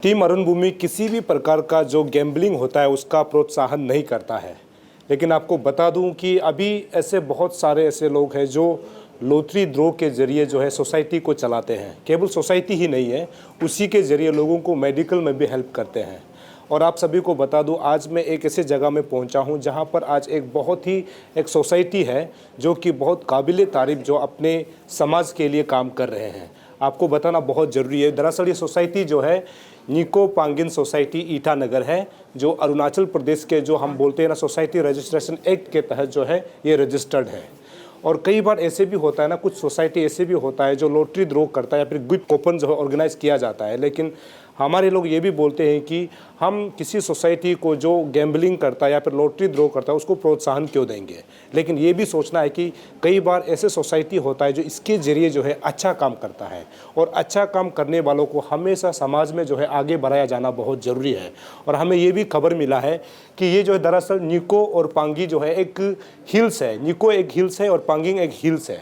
Team Arun भूमि किसी भी प्रकार का जो गैम्बलिंग होता है उसका प्रोत्साहन नहीं करता है। लेकिन आपको बता दूं कि अभी ऐसे बहुत सारे ऐसे लोग हैं जो लॉटरी ड्रॉ के ज़रिए जो है सोसाइटी को चलाते हैं। केवल सोसाइटी ही नहीं है, उसी के ज़रिए लोगों को मेडिकल में भी हेल्प करते हैं। और आप सभी को बता दूं, आज मैं एक ऐसे जगह में पहुंचा हूं जहां पर आज एक बहुत ही एक सोसाइटी है जो कि बहुत काबिल तारीफ़ जो अपने समाज के लिए काम कर रहे हैं। आपको बताना बहुत ज़रूरी है। दरअसल ये सोसाइटी जो है निको पांगिन सोसाइटी ईटानगर है, जो अरुणाचल प्रदेश के जो हम बोलते हैं ना सोसाइटी रजिस्ट्रेशन एक्ट के तहत जो है ये रजिस्टर्ड है। और कई बार ऐसे भी होता है ना, कुछ सोसाइटी ऐसे भी होता है जो लॉटरी ड्रॉ करता है या फिर गिफ्ट कूपन जो है ऑर्गेनाइज किया जाता है। लेकिन हमारे लोग ये भी बोलते हैं कि हम किसी सोसाइटी को जो गैम्बलिंग करता है या फिर लॉटरी ड्रॉ करता है उसको प्रोत्साहन क्यों देंगे। लेकिन ये भी सोचना है कि कई बार ऐसे सोसाइटी होता है जो इसके ज़रिए जो है अच्छा काम करता है, और अच्छा काम करने वालों को हमेशा समाज में जो है आगे बढ़ाया जाना बहुत ज़रूरी है। और हमें ये भी खबर मिला है कि ये जो है दरअसल निको और पांगी जो है एक हिल्स है। निको एक हिल्स है और पांगिंग एक हिल्स है।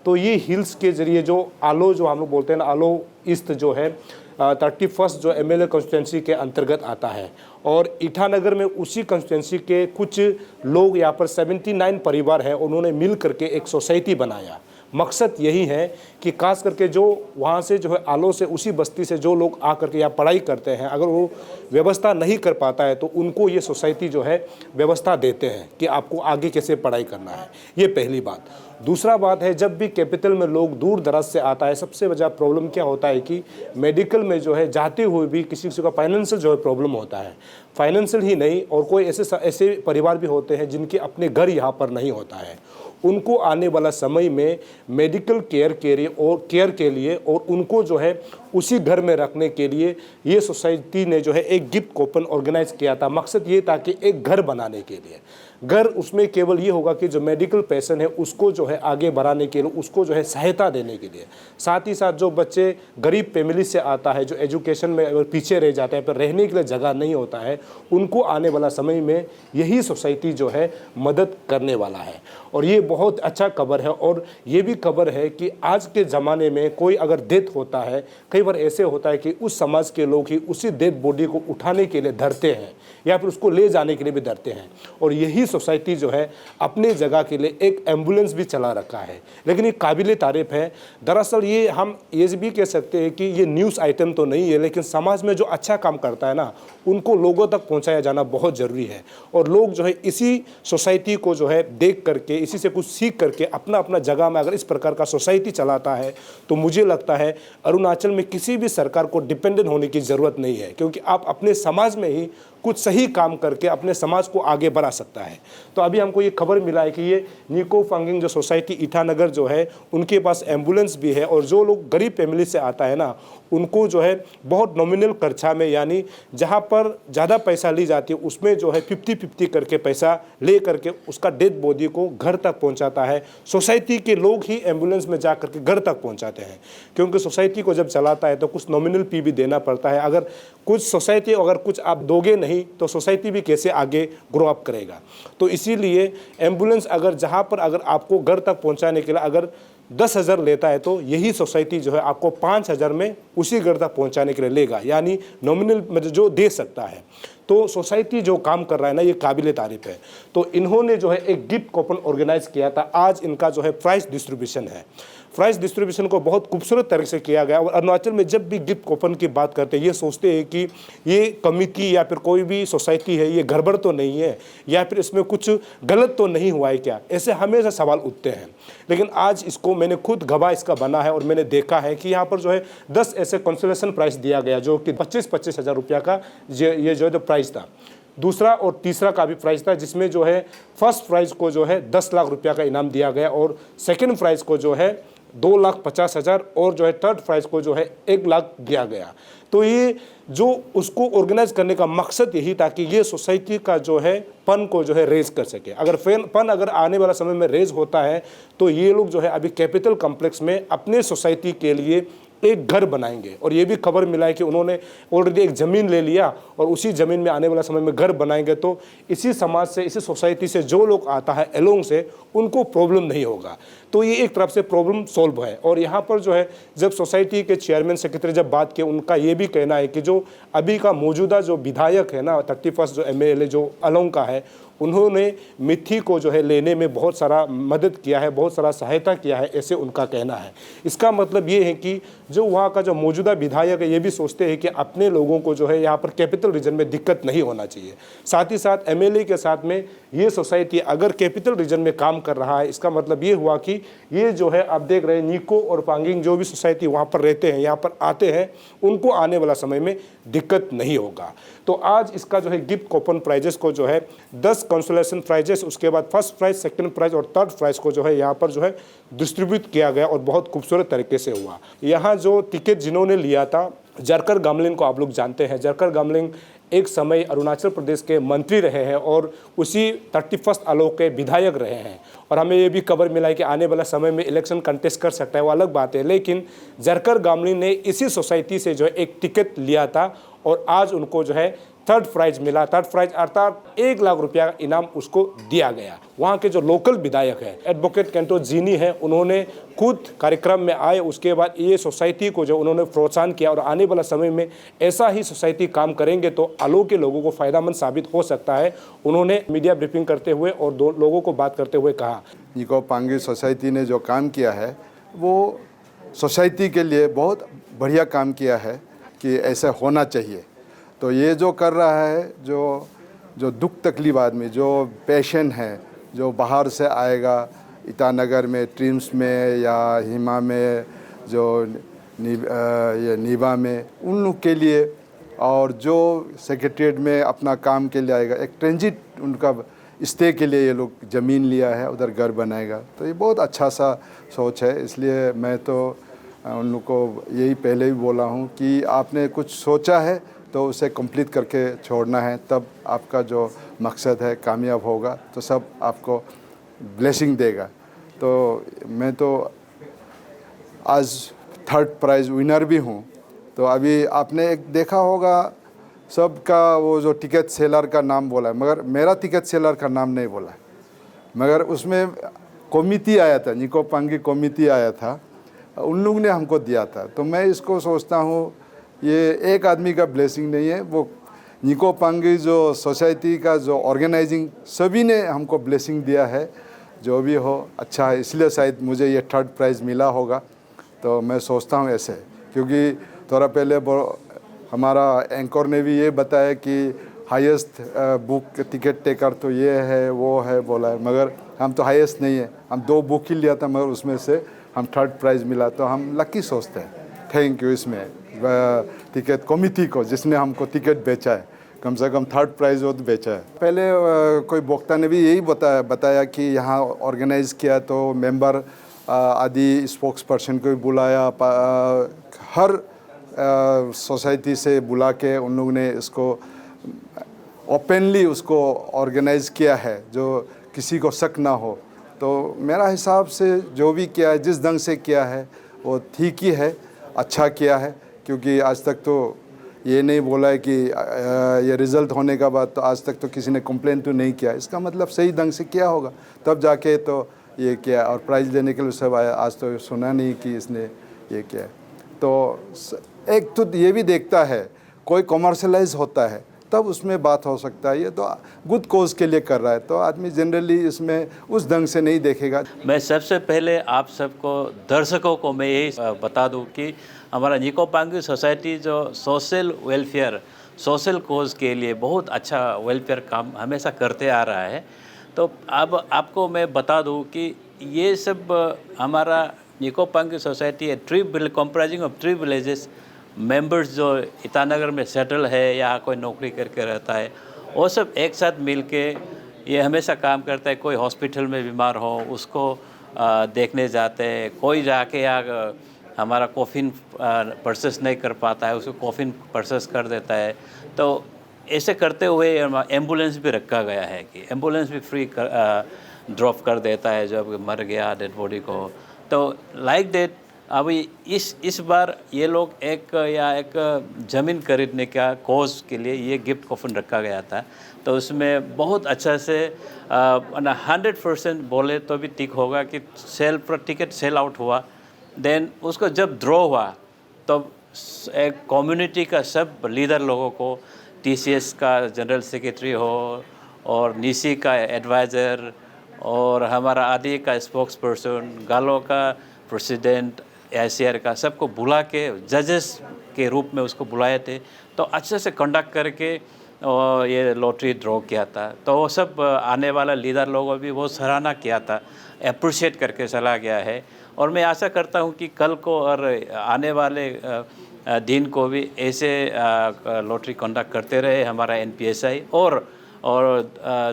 तो ये हिल्स के ज़रिए जो आलो जो हम लोग बोलते हैं ना, आलो ईस्ट जो है 31 जो एमएलए कॉन्स्टिट्यूंसी के अंतर्गत आता है। और ईटानगर में उसी कॉन्स्टिट्यूंसी के कुछ लोग, यहाँ पर 79 परिवार हैं, उन्होंने मिल करके एक सोसाइटी बनाया। मकसद यही है कि खास करके जो वहाँ से जो है आलो से उसी बस्ती से जो लोग आ करके यहाँ पढ़ाई करते हैं, अगर वो व्यवस्था नहीं कर पाता है तो उनको ये सोसाइटी जो है व्यवस्था देते हैं कि आपको आगे कैसे पढ़ाई करना है। ये पहली बात। दूसरा बात है, जब भी कैपिटल में लोग दूर दराज से आता है, सबसे बड़ा प्रॉब्लम क्या होता है कि मेडिकल में जो है जाते हुए भी किसी का फाइनेंशियल जो है प्रॉब्लम होता है। फाइनेंशियल ही नहीं, और कोई ऐसे परिवार भी होते हैं जिनके अपने घर यहाँ पर नहीं होता है। उनको आने वाला समय में मेडिकल केयर के लिए और उनको जो है उसी घर में रखने के लिए ये सोसाइटी ने जो है एक गिफ्ट कूपन ऑर्गेनाइज किया था। मकसद ये था कि एक घर बनाने के लिए, घर उसमें केवल ये होगा कि जो मेडिकल पेशेंट है उसको जो है आगे बढ़ाने के लिए, उसको जो है सहायता देने के लिए, साथ ही साथ जो बच्चे गरीब फैमिली से आता है, जो एजुकेशन में पीछे रह जाते हैं, पर रहने के लिए जगह नहीं होता है, उनको आने वाला समय में यही सोसाइटी जो है मदद करने वाला है। और ये बहुत अच्छा खबर है। और ये भी खबर है कि आज के ज़माने में कोई अगर डेथ होता है, कई बार ऐसे होता है कि उस समाज के लोग ही उसी डेड बॉडी को उठाने के लिए डरते हैं या फिर उसको ले जाने के लिए भी डरते हैं। और यही सोसाइटी जो है अपने जगह के लिए एक एम्बुलेंस भी चला रखा है। लेकिन ये काबिल तारीफ़ है। दरअसल ये हम ये भी कह सकते हैं कि ये न्यूज़ आइटम तो नहीं है, लेकिन समाज में जो अच्छा काम करता है ना, उनको लोगों तक पहुंचाया जाना बहुत ज़रूरी है। और लोग जो है इसी सोसाइटी को जो है देख करके, इसी से कुछ सीख करके अपना अपना जगह में अगर इस प्रकार का सोसाइटी चलाता है तो मुझे लगता है अरुणाचल में किसी भी सरकार को डिपेंडेंट होने की ज़रूरत नहीं है, क्योंकि आप अपने समाज में ही कुछ सही काम करके अपने समाज को आगे बढ़ा सकता है। तो अभी हमको ये खबर मिला है कि ये निको पांगिंग जो सोसाइटी ईटानगर जो है, उनके पास एम्बुलेंस भी है। और जो लोग गरीब फैमिली से आता है ना, उनको जो है बहुत नॉमिनल खर्चा में, यानी जहाँ पर ज़्यादा पैसा ली जाती है उसमें जो है 50-50 करके पैसा ले करके उसका डेड बॉडी को घर तक पहुँचाता है। सोसाइटी के लोग ही एम्बुलेंस में जा करके घर तक पहुँचाते हैं, क्योंकि सोसाइटी को जब चलाता है तो कुछ नॉमिनल फी भी देना पड़ता है। अगर कुछ सोसाइटी अगर कुछ आप दोगे नहीं तो सोसाइटी भी कैसे आगे ग्रो अप करेगा। तो इसीलिए एम्बुलेंस अगर जहाँ पर अगर आपको घर तक पहुँचाने के लिए अगर 10,000 लेता है तो यही सोसाइटी जो है आपको 5,000 में उसी घर तक पहुंचाने के लिए लेगा, यानी नॉमिनल में जो दे सकता है। तो सोसाइटी जो काम कर रहा है ना, ये काबिल तारीफ़ है। तो इन्होंने जो है एक गिफ्ट कूपन ऑर्गेनाइज किया था। आज इनका जो है प्राइस डिस्ट्रीब्यूशन है। प्राइस डिस्ट्रीब्यूशन को बहुत खूबसूरत तरीके से किया गया। और अरुणाचल में जब भी गिफ्ट कूपन की बात करते हैं, ये सोचते हैं कि ये कमिटी या फिर कोई भी सोसाइटी है, ये गड़बड़ तो नहीं है या फिर इसमें कुछ गलत तो नहीं हुआ है क्या, ऐसे हमेशा सवाल उठते हैं। लेकिन आज इसको मैंने खुद गवाह इसका बना है और मैंने देखा है कि यहाँ पर जो है 10 ऐसे कंसोलेशन प्राइस दिया गया, जो कि 25-25 हज़ार रुपया का ये जो प्राइस था। दूसरा और तीसरा का भी प्राइस था, जिसमें जो है फर्स्ट प्राइज़ को जो है 10 लाख रुपया का इनाम दिया गया, और सेकंड प्राइज़ को जो है 2,50,000 और जो है थर्ड प्राइज़ को जो है 1 लाख दिया गया। तो ये जो उसको ऑर्गेनाइज करने का मकसद यही था कि ये सोसाइटी का जो है फंड को जो है रेज कर सके। अगर फंड अगर आने वाला समय में रेज होता है तो ये लोग जो है अभी कैपिटल कॉम्प्लेक्स में अपने सोसाइटी के लिए एक घर बनाएंगे। और ये भी खबर मिला है कि उन्होंने ऑलरेडी एक ज़मीन ले लिया और उसी ज़मीन में आने वाला समय में घर बनाएंगे। तो इसी समाज से, इसी सोसाइटी से जो लोग आता है एलोंग से, उनको प्रॉब्लम नहीं होगा। तो ये एक तरफ से प्रॉब्लम सॉल्व है। और यहाँ पर जो है, जब सोसाइटी के चेयरमैन सेक्रेटरी जब बात किए, उनका ये भी कहना है कि जो अभी का मौजूदा जो विधायक है ना, 31 जो MLA जो एलोंग का है, उन्होंने मिथी को जो है लेने में बहुत सारा मदद किया है, बहुत सारा सहायता किया है, ऐसे उनका कहना है। इसका मतलब ये है कि जो वहाँ का जो मौजूदा विधायक है, ये भी सोचते हैं कि अपने लोगों को जो है यहाँ पर कैपिटल रीजन में दिक्कत नहीं होना चाहिए। साथ ही साथ MLA के साथ में ये सोसाइटी अगर कैपिटल रीजन में काम कर रहा है, इसका मतलब ये हुआ कि ये जो है, आप देख रहे हैं निको और पांगिंग जो भी सोसाइटी वहाँ पर रहते हैं, यहाँ पर आते हैं, उनको आने वाला समय में दिक्कत नहीं होगा। तो आज इसका जो है गिफ्ट कूपन प्राइजेस को जो है 10 कंसोलेशन प्राइजेस, उसके बाद फर्स्ट प्राइज, सेकंड प्राइज और थर्ड प्राइज को जो है यहाँ पर जो है डिस्ट्रीब्यूट किया गया और बहुत खूबसूरत तरीके से हुआ। यहाँ जो टिकट जिन्होंने लिया था, जरकर गामलिन को आप लोग जानते हैं। जरकर गामलिन एक समय अरुणाचल प्रदेश के मंत्री रहे हैं और उसी 31 आलोक के विधायक रहे हैं। और हमें ये भी खबर मिला है कि आने वाला समय में इलेक्शन कंटेस्ट कर सकता है, वो अलग बात है। लेकिन जरकर गामलिन ने इसी सोसाइटी से जो है एक टिकट लिया था और आज उनको जो है थर्ड प्राइज मिला। थर्ड प्राइज अर्थात 1 लाख रुपया का इनाम उसको दिया गया। वहाँ के जो लोकल विधायक है एडवोकेट केंटो जीनी है, उन्होंने खुद कार्यक्रम में आए। उसके बाद ये सोसाइटी को जो उन्होंने प्रोत्साहन किया और आने वाला समय में ऐसा ही सोसाइटी काम करेंगे तो आलो के लोगों को फ़ायदामंद साबित हो सकता है। उन्होंने मीडिया ब्रीफिंग करते हुए और दो लोगों को बात करते हुए कहा, निको पांगी सोसाइटी ने जो काम किया है वो सोसाइटी के लिए बहुत बढ़िया काम किया है कि ऐसा होना चाहिए। तो ये जो कर रहा है, जो दुख तकलीफ आदमी, जो पेशेंट है, जो बाहर से आएगा ईटानगर में, ट्रिम्स में या हिमा में, जो ये नीवा में, उन लोग के लिए, और जो सेक्रेटरीट में अपना काम के लिए आएगा, एक ट्रांजिट उनका स्टे के लिए ये लोग ज़मीन लिया है, उधर घर बनाएगा। तो ये बहुत अच्छा सा सोच है। इसलिए मैं तो उन लोग को यही पहले भी बोला हूँ कि आपने कुछ सोचा है तो उसे कंप्लीट करके छोड़ना है, तब आपका जो मकसद है कामयाब होगा, तो सब आपको ब्लेसिंग देगा। तो मैं तो आज थर्ड प्राइज़ विनर भी हूँ। तो अभी आपने एक देखा होगा सबका वो जो टिकट सेलर का नाम बोला है, मगर मेरा टिकट सेलर का नाम नहीं बोला है। मगर उसमें कमिटी आया था, निको पांगी कमिटी आया था, उन लोग ने हमको दिया था। तो मैं इसको सोचता हूँ ये एक आदमी का ब्लेसिंग नहीं है, वो निको पांगी जो सोसाइटी का जो ऑर्गेनाइजिंग सभी ने हमको ब्लेसिंग दिया है। जो भी हो अच्छा है, इसलिए शायद मुझे ये थर्ड प्राइज़ मिला होगा। तो मैं सोचता हूँ ऐसे, क्योंकि थोड़ा पहले हमारा एंकर ने भी ये बताया कि हाईएस्ट बुक टिकट टेकर तो ये है वो है बोला है, मगर हम तो हाईएस्ट नहीं है, हम 2 बुक ही लिया था, मगर उसमें से हम थर्ड प्राइज़ मिला, तो हम लकी सोचते हैं। थैंक यू इसमें टिकट कमिटी को जिसने हमको टिकट बेचा है, कम से कम थर्ड प्राइज़ वो बेचा है। पहले कोई वक्ता ने भी यही बताया कि यहाँ ऑर्गेनाइज़ किया तो मेंबर आदि स्पोक्स पर्सन को भी बुलाया, हर सोसाइटी से बुला के उन लोगों ने इसको ओपनली उसको ऑर्गेनाइज़ किया है, जो किसी को शक ना हो। तो मेरा हिसाब से जो भी किया है, जिस ढंग से किया है वो ठीक ही है, अच्छा किया है। क्योंकि आज तक तो ये नहीं बोला है कि ये रिज़ल्ट होने का बाद तो आज तक तो किसी ने कंप्लेन तो नहीं किया, इसका मतलब सही ढंग से किया होगा, तब जाके तो ये किया। और प्राइज़ देने के लिए सब आया, आज तो सुना नहीं कि इसने ये किया। तो एक तो ये भी देखता है, कोई कॉमर्शलाइज होता है तब उसमें बात हो सकता है, ये तो गुड कोज के लिए कर रहा है, तो आदमी जनरली इसमें उस ढंग से नहीं देखेगा। मैं सबसे पहले आप सबको दर्शकों को मैं यही बता दूं कि हमारा निको पांगी सोसाइटी जो सोशल वेलफेयर, सोशल कोज के लिए बहुत अच्छा वेलफेयर काम हमेशा करते आ रहा है। तो अब आपको मैं बता दूं कि ये सब हमारा निको पांगी सोसाइटी है कंप्राइजिंग ऑफ 3 विलेजेस मेंबर्स जो ईटानगर में सेटल है या कोई नौकरी करके रहता है, वो सब एक साथ मिल के ये हमेशा काम करता है। कोई हॉस्पिटल में बीमार हो उसको देखने जाते हैं, कोई जाके हमारा कॉफिन परचेस नहीं कर पाता है उसको कॉफिन परचेस कर देता है। तो ऐसे करते हुए एम्बुलेंस भी रखा गया है कि एम्बुलेंस भी फ्री ड्रॉप कर देता है जब मर गया डेड बॉडी को। तो लाइक दैट अभी इस बार ये लोग एक ज़मीन खरीदने का कॉज के लिए ये गिफ्ट कूपन रखा गया था। तो उसमें बहुत अच्छा से 100% बोले तो भी ठीक होगा कि टिकट सेल आउट हुआ। देन उसको जब ड्रॉ हुआ तो एक कम्युनिटी का सब लीडर लोगों को, टीसीएस का जनरल सेक्रेटरी हो और नीसी का एडवाइज़र और हमारा आदि का स्पोक्स पर्सन, गालो का प्रेसिडेंट, एशियर का, सबको बुला के जजेस के रूप में उसको बुलाए थे। तो अच्छे से कंडक्ट करके और ये लॉटरी ड्रॉ किया था। तो वो सब आने वाला लीडर लोगों भी बहुत सराहना किया था, अप्रिशिएट करके चला गया है। और मैं आशा करता हूँ कि कल को और आने वाले दिन को भी ऐसे लॉटरी कंडक्ट करते रहे हमारा NPSI। और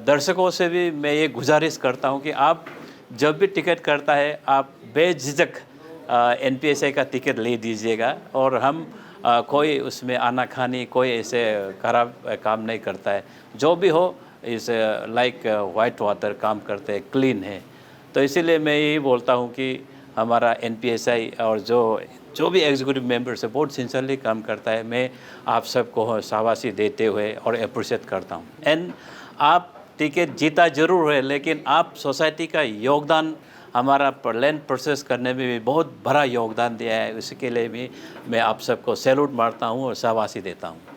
दर्शकों से भी मैं ये गुजारिश करता हूँ कि आप जब भी टिकट करता है आप बेझिझक NPSI का टिकट ले दीजिएगा। और हम कोई उसमें आनाकानी कोई ऐसे खराब काम नहीं करता है। जो भी हो इस लाइक वाइट वाटर काम करते हैं, क्लीन है। तो इसीलिए मैं यही बोलता हूँ कि हमारा NPSI और जो भी एग्जीक्यूटिव मेंबर्स है बहुत सिंसियरली काम करता है। मैं आप सबको शाबाशी देते हुए और अप्रिशिएट करता हूँ। एंड आप टिकट जीता ज़रूर है, लेकिन आप सोसाइटी का योगदान हमारा लैंड प्रोसेस करने में भी बहुत बड़ा योगदान दिया है। इसके लिए भी मैं आप सबको सैल्यूट मारता हूँ और शाबाशी देता हूँ।